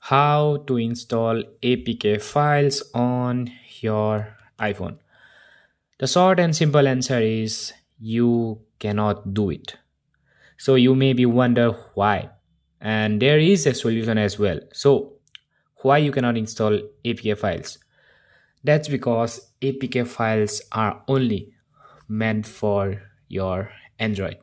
How to install APK files on your iPhone. The short and simple answer is you cannot do it. So you may be wonder why. And there is a solution as well. So why you cannot install APK files? That's because APK files are only meant for your Android.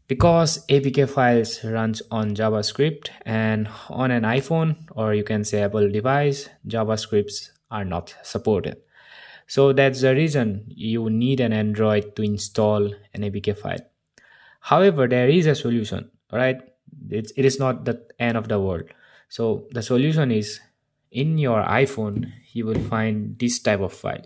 Because APK files runs on JavaScript, and on an iPhone or you can say Apple device, JavaScripts are not supported. So that's the reason you need an Android to install an APK file. However, there is a solution, right? It is not the end of the world. So the solution is, in your iPhone you will find this type of file,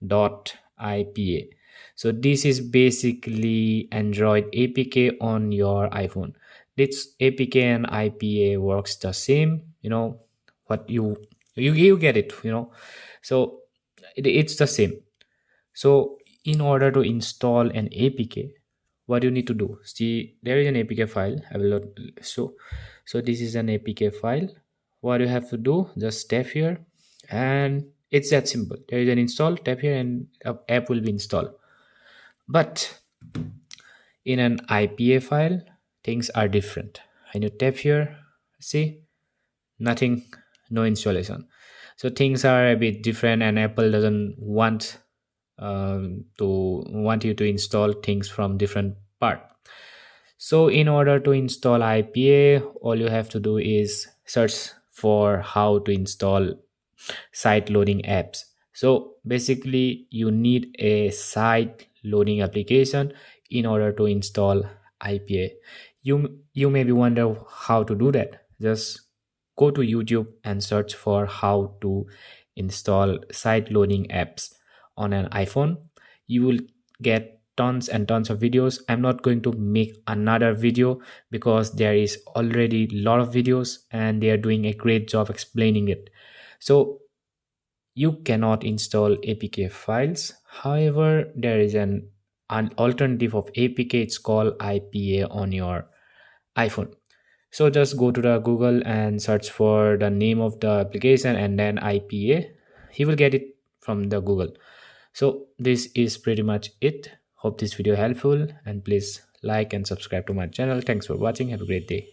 .ipa. So this is basically Android APK on your iPhone. This APK and IPA works the same, what you get it, so it's the same. So in order to install an APK, what you need to do, see, there is an APK file. I will not show. So this is an APK file. What you have to do, just tap here, and it's that simple. There is an install, tap here, and a app will be installed. But in an IPA file, things are different. When you tap here, see, nothing, no installation. So things are a bit different, and Apple doesn't want you to install things from different part. So in order to install IPA, all you have to do is search for how to install site loading apps. So basically you need a site loading application in order to install IPA. You may be wonder how to do that. Just go to YouTube and search for how to install site loading apps on an iPhone. You will get tons and tons of videos. I'm not going to make another video because there is already a lot of videos and they are doing a great job explaining it. So you cannot install APK files. However, there is an alternative of APK. It's called IPA on your iPhone. So just go to the Google and search for the name of the application and then IPA. You will get it from the Google. So this is pretty much it. Hope this video helpful, and please like and subscribe to my channel. Thanks for watching. Have a great day.